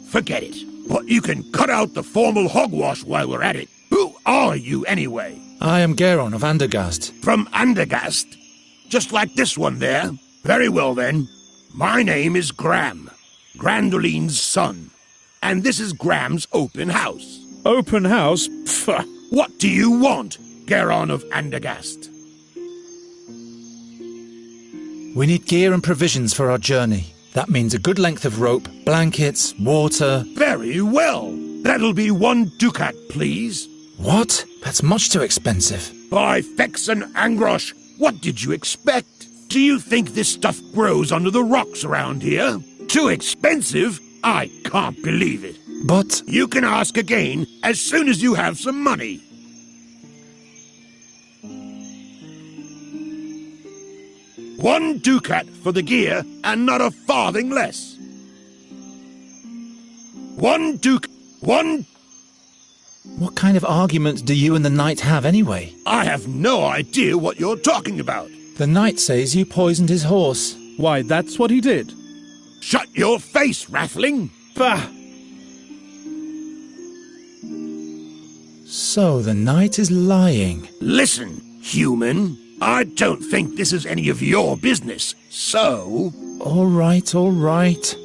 forget it. But you can cut out the formal hogwash while we're at it. Who are you, anyway? I am Geron of Andergast. From Andergast? Just like this one there? Very well, then. My name is Gram, Grandoline's son. And this is Gram's open house. Open house? Pfft. What do you want, Geron of Andergast? We need gear and provisions for our journey. That means a good length of rope, blankets, water... Very well. That'll be 1 ducat, please. What? That's much too expensive. By Fex and Angrosh, what did you expect? Do you think this stuff grows under the rocks around here? Too expensive? I can't believe it. But... You can ask again as soon as you have some money. $1 ducat for the gear and not a farthing less. 1 ducat... 1... What kind of argument do you and the knight have anyway? I have no idea what you're talking about. The knight says you poisoned his horse. Why, that's what he did. Shut your face, Rathling! Bah! So the knight is lying. Listen, human. I don't think this is any of your business, so... All right, all right.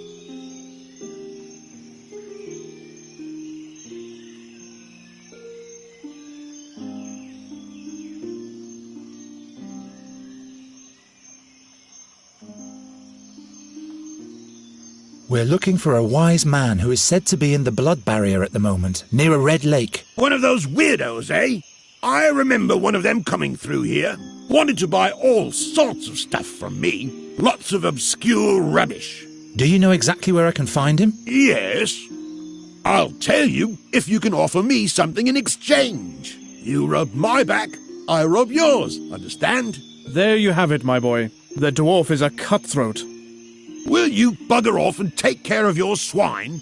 We're looking for a wise man who is said to be in the Blood Barrier at the moment, near a red lake. One of those weirdos, eh? I remember one of them coming through here. Wanted to buy all sorts of stuff from me. Lots of obscure rubbish. Do you know exactly where I can find him? Yes. I'll tell you if you can offer me something in exchange. You rub my back, I rub yours, understand? There you have it, my boy. The dwarf is a cutthroat. Will you bugger off and take care of your swine?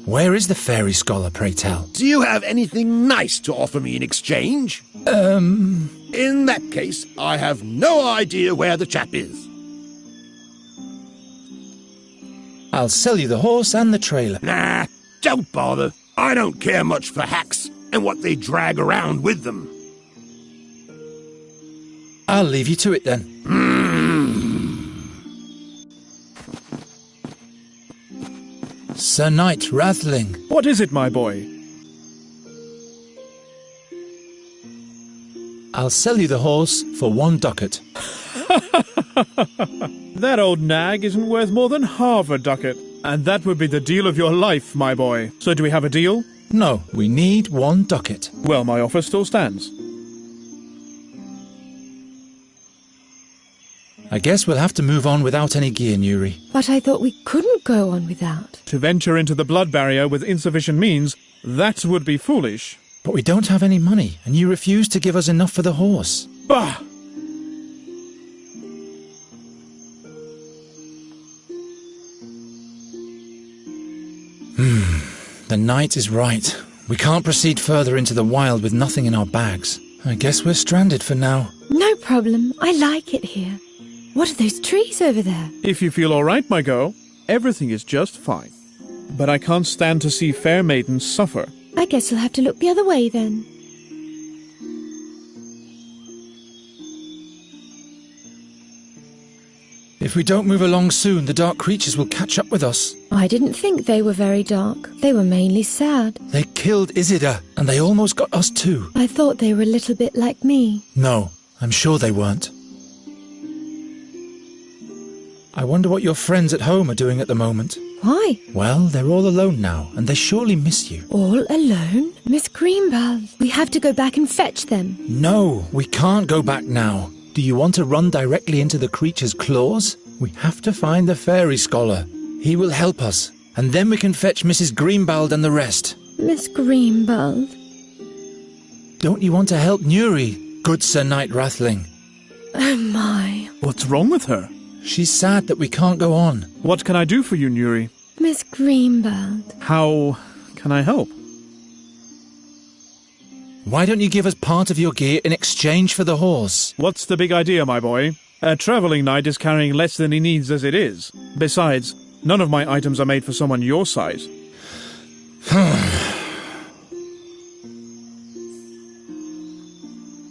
Where is the fairy scholar, pray tell? Do you have anything nice to offer me in exchange? In that case, I have no idea where the chap is. I'll sell you the horse and the trailer. Nah, don't bother. I don't care much for hacks and what they drag around with them. I'll leave you to it then. Sir Knight Rathling. What is it, my boy? I'll sell you the horse for 1 ducat. That old nag isn't worth more than half a ducat. And that would be the deal of your life, my boy. So do we have a deal? No, we need 1 ducat. Well, my offer still stands. I guess we'll have to move on without any gear, Nuri. But I thought we couldn't go on without. To venture into the Blood Barrier with insufficient means, that would be foolish. But we don't have any money, and you refuse to give us enough for the horse. Bah! The knight is right. We can't proceed further into the wild with nothing in our bags. I guess we're stranded for now. No problem. I like it here. What are those trees over there? If you feel all right, my girl, everything is just fine. But I can't stand to see fair maidens suffer. I guess you'll have to look the other way then. If we don't move along soon, the dark creatures will catch up with us. I didn't think they were very dark. They were mainly sad. They killed Isidore, and they almost got us too. I thought they were a little bit like me. No, I'm sure they weren't. I wonder what your friends at home are doing at the moment. Why? Well, they're all alone now, and they surely miss you. All alone? Miss Greenbelt, we have to go back and fetch them. No, we can't go back now. Do you want to run directly into the creature's claws? We have to find the fairy scholar. He will help us, and then we can fetch Mrs. Greenbald and the rest. Miss Greenbelt? Don't you want to help Nuri, good Sir Knight Rathling? Oh my. What's wrong with her? She's sad that we can't go on. What can I do for you, Nuri? Miss Greenbelt. How can I help? Why don't you give us part of your gear in exchange for the horse? What's the big idea, my boy? A traveling knight is carrying less than he needs as it is. Besides, none of my items are made for someone your size.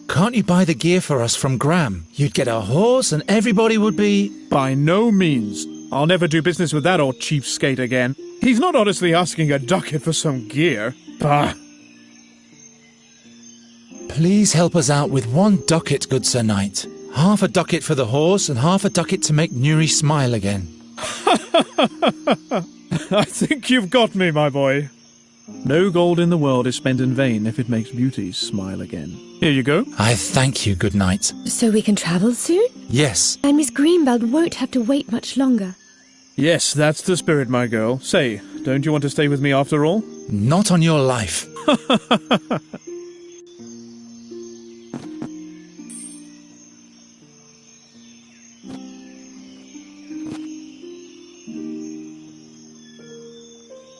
Can't you buy the gear for us from Graham? You'd get a horse and everybody would be... By no means. I'll never do business with that old cheapskate again. He's not honestly asking a ducat for some gear. Bah! Please help us out with 1 ducat, good Sir Knight. Half a ducat for the horse and half a ducat to make Nuri smile again. I think you've got me, my boy. No gold in the world is spent in vain if it makes beauty smile again. Here you go. I thank you, good knight. So we can travel soon? Yes. And Miss Greenbelt won't have to wait much longer. Yes, that's the spirit, my girl. Say, don't you want to stay with me after all? Not on your life.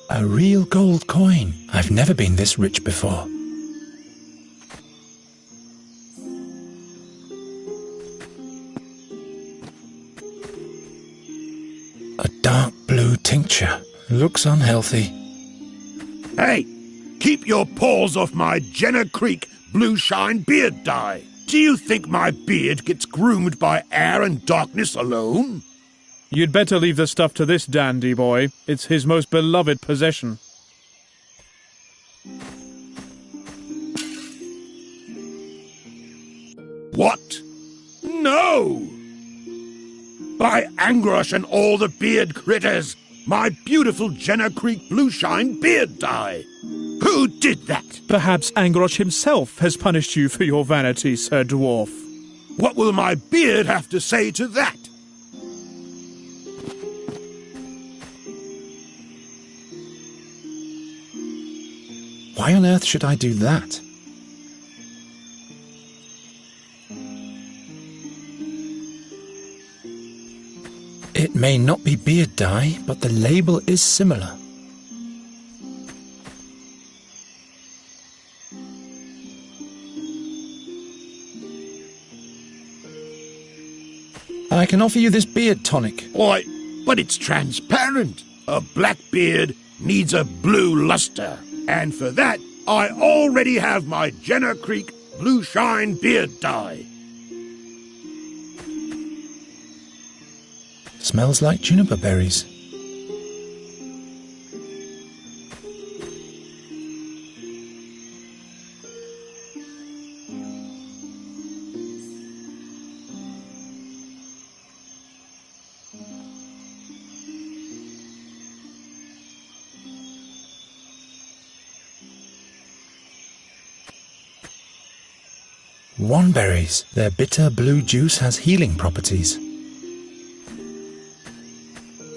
A real gold coin. I've never been this rich before. A dark blue tincture. Looks unhealthy. Hey! Keep your paws off my Jenner Creek blue shine beard dye. Do you think my beard gets groomed by air and darkness alone? You'd better leave the stuff to this dandy boy. It's his most beloved possession. What? No! By Angrosh and all the beard critters, my beautiful Jenner Creek blue shine beard dye. Who did that? Perhaps Angrosh himself has punished you for your vanity, Sir Dwarf. What will my beard have to say to that? Why on earth should I do that? It may not be beard dye, but the label is similar. I can offer you this beard tonic. Why, but it's transparent. A black beard needs a blue luster. And for that, I already have my Jenner Creek blue shine beard dye. Smells like juniper berries. Wonberries. Their bitter blue juice has healing properties.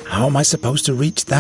How am I supposed to reach that?